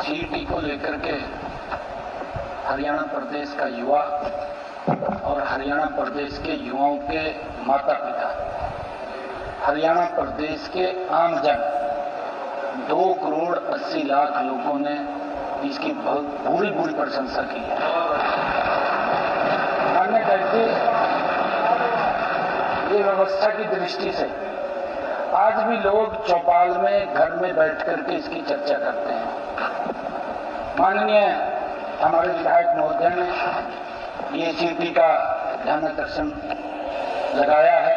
CET को लेकर के हरियाणा प्रदेश का युवा और हरियाणा प्रदेश के युवाओं के माता पिता, हरियाणा प्रदेश के आम जन 2 करोड़ 80 लाख लोगों ने इसकी बहुत बुरी प्रशंसा की है। माननीय अध्यक्ष जी, ये व्यवस्था की दृष्टि से आज भी लोग चौपाल में घर में बैठ करके इसकी चर्चा करते हैं। माननीय हमारे विधायक महोदय ने ये सीईटी का ध्यानाकर्षण लगाया है।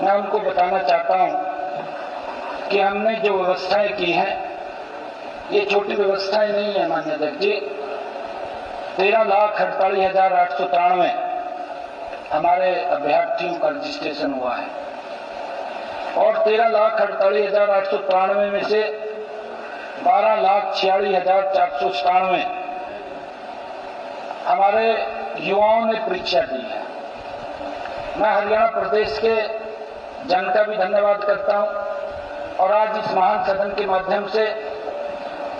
मैं उनको बताना चाहता हूं कि हमने जो व्यवस्थाएं की हैं ये छोटी व्यवस्थाएं नहीं है। माननीय अध्यक्ष जी, 13,48,893 हमारे अभ्यर्थियों का रजिस्ट्रेशन हुआ है और 13,48,893 में से 12,46,497 हमारे युवाओं ने परीक्षा दी है। मैं हरियाणा प्रदेश के जन का भी धन्यवाद करता हूं और आज इस महान सदन के माध्यम से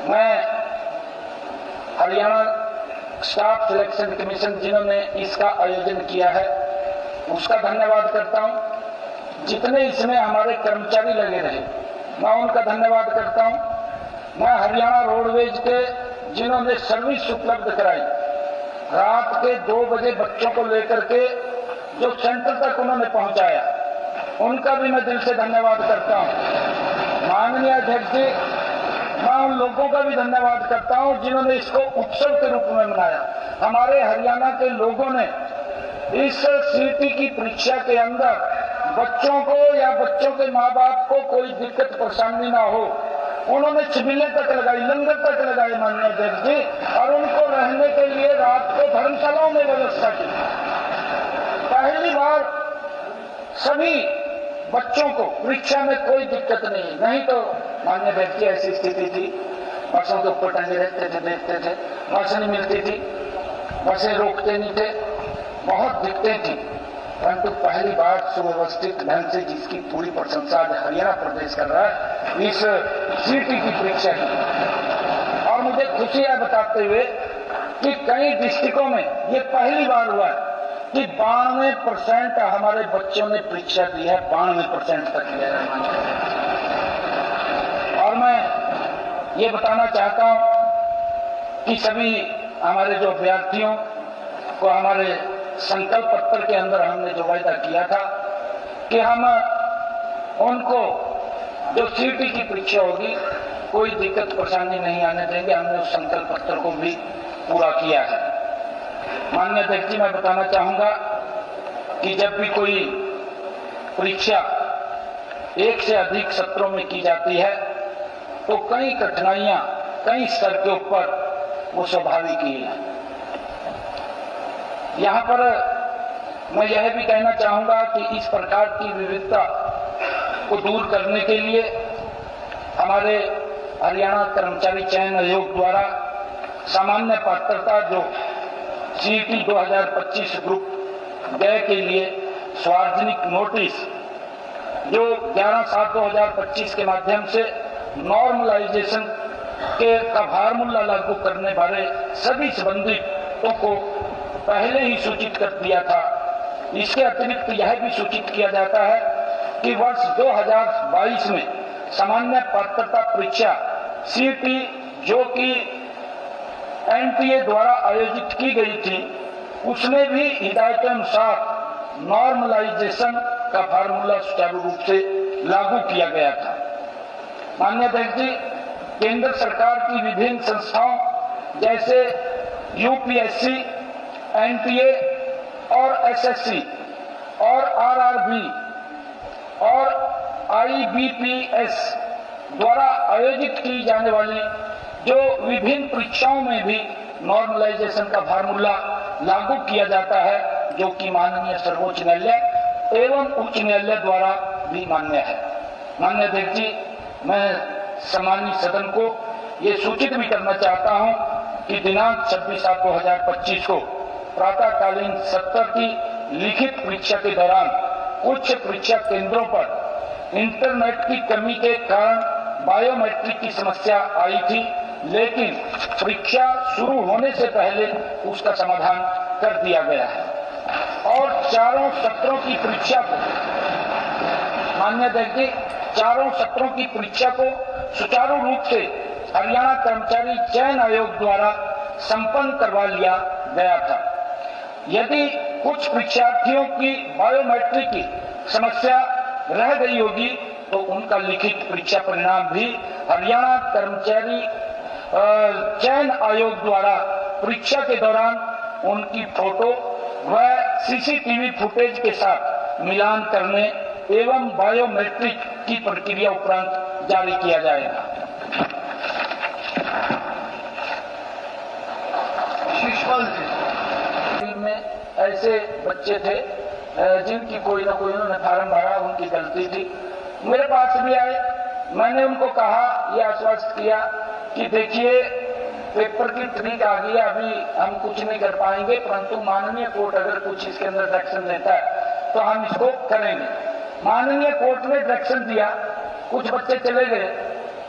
मैं हरियाणा स्टाफ सिलेक्शन कमीशन जिन्होंने इसका आयोजन किया है उसका धन्यवाद करता हूं। जितने इसमें हमारे कर्मचारी लगे रहे मैं उनका धन्यवाद करता हूं। मैं हरियाणा रोडवेज के जिन्होंने सर्विस उपलब्ध कराई, रात के 2 बजे बच्चों को लेकर के जो सेंटर तक उन्होंने पहुंचाया, उनका भी मैं दिल से धन्यवाद करता हूं। माननीय अध्यक्ष जी, मैं उन लोगों का भी धन्यवाद करता हूं जिन्होंने इसको उत्सव के रूप में मनाया। हमारे हरियाणा के लोगों ने इस सीईटी की परीक्षा के अंदर बच्चों को या बच्चों के माँ बाप को कोई दिक्कत परेशानी ना हो, उन्होंने छबीलें तक लगाई, लंगर तक लगाए माननीय अध्यक्ष जी, और उनको रहने के लिए रात को धर्मशालाओं में व्यवस्था की। पहली बार सभी बच्चों को परीक्षा में कोई दिक्कत नहीं तो माननीय अध्यक्ष जी ऐसी स्थिति थी, बसों के ऊपर टंगे रहते थे, देखते थे, बस नहीं मिलती थी, बसें रोकते नहीं थे, बहुत दिक्कतें थी। परंतु पहली बार सुव्यवस्थित ढंग से जिसकी पूरी प्रशंसा हरियाणा प्रदेश कर रहा है, इस सीईटी की परीक्षा की। और मुझे खुशी है बताते हुए कि कई डिस्ट्रिक्टों में ये पहली बार हुआ है कि 92% हमारे बच्चों ने परीक्षा दी है, 92% तक किया है। और मैं ये बताना चाहता हूं कि सभी हमारे जो अभ्यर्थियों को हमारे संकल्प पत्र के अंदर हमने जो वायदा किया था कि हम उनको जो सीईटी की परीक्षा होगी कोई दिक्कत परेशानी नहीं आने देंगे, हमने उस संकल्प पत्र को भी पूरा किया है। माननीय अध्यक्ष जी, मैं बताना चाहूंगा कि जब भी कोई परीक्षा एक से अधिक सत्रों में की जाती है तो कई कठिनाइयां कई स्तर के ऊपर वो स्वाभाविक ही है। यहां पर मैं यह भी कहना चाहूंगा कि इस प्रकार की विविधता को दूर करने के लिए हमारे हरियाणा कर्मचारी चयन आयोग द्वारा सामान्य पात्रता जो सीईटी 2025 ग्रुप व्यय के लिए सार्वजनिक नोटिस जो 11/7/2025 के माध्यम से नॉर्मलाइजेशन के का फार्मूला लागू करने वाले सभी संबंधितों को पहले ही सूचित कर दिया था। इसके अतिरिक्त यह भी सूचित किया जाता है कि वर्ष 2022 में सामान्य पात्रता परीक्षा सीईटी जो कि एनटीए द्वारा आयोजित की गई थी, उसमें भी हिदायत अनुसार नॉर्मलाइजेशन का फार्मूला सुचारू रूप से लागू किया गया था। माननीय अध्यक्ष जी, केंद्र सरकार की विभिन्न संस्थाओं जैसे यूपीएससी, एनटीए और एसएससी और आरआरबी और आईबीपीएस द्वारा आयोजित की जाने वाली जो विभिन्न परीक्षाओं में भी नॉर्मलाइजेशन का फार्मूला लागू किया जाता है, जो कि माननीय सर्वोच्च न्यायालय एवं उच्च न्यायालय द्वारा भी मान्य है। माननीय अध्यक्ष जी, मैं सम्मानित सदन को ये सूचित भी करना चाहता हूं कि दिनांक 26/7/2025 को प्रातःकालीन सत्र की लिखित परीक्षा के दौरान कुछ परीक्षा केंद्रों पर इंटरनेट की कमी के कारण बायोमेट्रिक की समस्या आई थी, लेकिन परीक्षा शुरू होने से पहले उसका समाधान कर दिया गया है और चारों सत्रों की परीक्षा को मान्य देखिए, चारों सत्रों की परीक्षा को सुचारू रूप से हरियाणा कर्मचारी चयन आयोग द्वारा संपन्न करवा लिया गया था। यदि कुछ परीक्षार्थियों की बायोमेट्रिक की समस्या रह गई होगी तो उनका लिखित परीक्षा परिणाम भी हरियाणा कर्मचारी चयन आयोग द्वारा परीक्षा के दौरान उनकी फोटो व सीसीटीवी फुटेज के साथ मिलान करने एवं बायोमेट्रिक की प्रक्रिया उपरांत जारी किया जाएगा। शिशुपाल जी में ऐसे बच्चे थे जिनकी कोई ना कोई उन्होंने फार्म भरा, उनकी गलती थी, मेरे पास भी आए। मैंने उनको कहा, यह आश्वस्त किया कि देखिए पेपर की तारीख आ गई है, अभी हम कुछ नहीं कर पाएंगे, परंतु माननीय कोर्ट अगर कुछ इसके अंदर डायरेक्शन देता है तो हम इसको करेंगे। माननीय कोर्ट ने डायरेक्शन दिया, कुछ बच्चे चले गए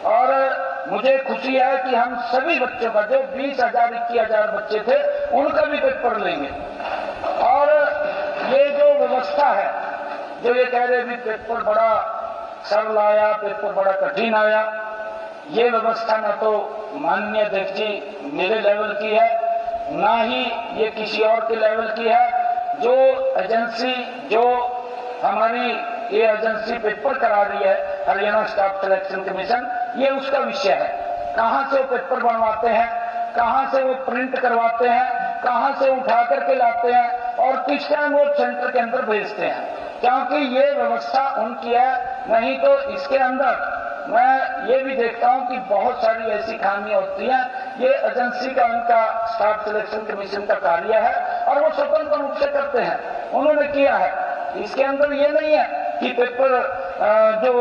और मुझे खुशी है कि हम सभी बच्चों का जो 20,000-21,000 बच्चे थे उनका भी पेपर लेंगे। और ये जो व्यवस्था है, जो ये कह रहे भी पेपर बड़ा सरल आया, पेपर बड़ा कठिन आया, ये व्यवस्था ना तो माननीय अध्यक्ष जी मेरे लेवल की है, ना ही ये किसी और के लेवल की है। जो एजेंसी, जो हमारी ये एजेंसी पेपर करा रही है हरियाणा स्टाफ सिलेक्शन कमीशन, ये उसका विषय है। कहां से वो पेपर बनवाते हैं, कहां से वो प्रिंट करवाते हैं, कहां से उठा करके लाते हैं और किस टाइम वो सेंटर के अंदर भेजते हैं, क्योंकि ये व्यवस्था उनकी है। नहीं तो इसके अंदर मैं ये भी देखता हूं कि बहुत सारी ऐसी खामियां होती हैं। ये एजेंसी का, उनका स्टाफ सिलेक्शन कमीशन का कार्य है और वो स्वतंत्र रूप से करते हैं, उन्होंने किया है। इसके अंदर ये नहीं है कि पेपर जो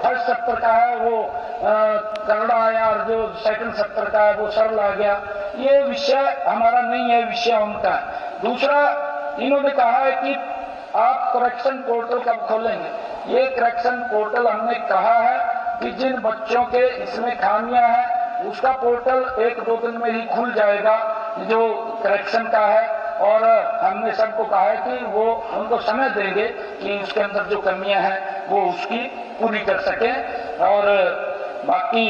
फर्स्ट सत्र का है वो करड़ा आया और जो सेकंड सत्र का है वो सरल आ गया, ये विषय हमारा नहीं है, विषय उनका है। दूसरा, इन्होंने कहा है कि आप करेक्शन पोर्टल कब खोलेंगे। ये करेक्शन पोर्टल हमने कहा है कि जिन बच्चों के इसमें खामियां हैं उसका पोर्टल 1-2 दिन में ही खुल जाएगा जो करेक्शन का है, और हमने सबको कहा है कि वो उनको समय देंगे कि उसके अंदर जो कमियां हैं वो उसकी पूरी कर सकें। और बाकी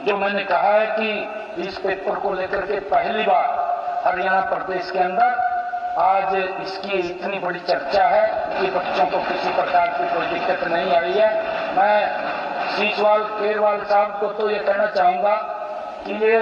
जो मैंने कहा है कि इस पेपर को लेकर के पहली बार हरियाणा प्रदेश के अंदर आज इसकी इतनी बड़ी चर्चा है कि बच्चों को किसी प्रकार की कोई दिक्कत नहीं आई है। मैं सीसवाल केरवाल साहब को तो ये कहना चाहूंगा कि ये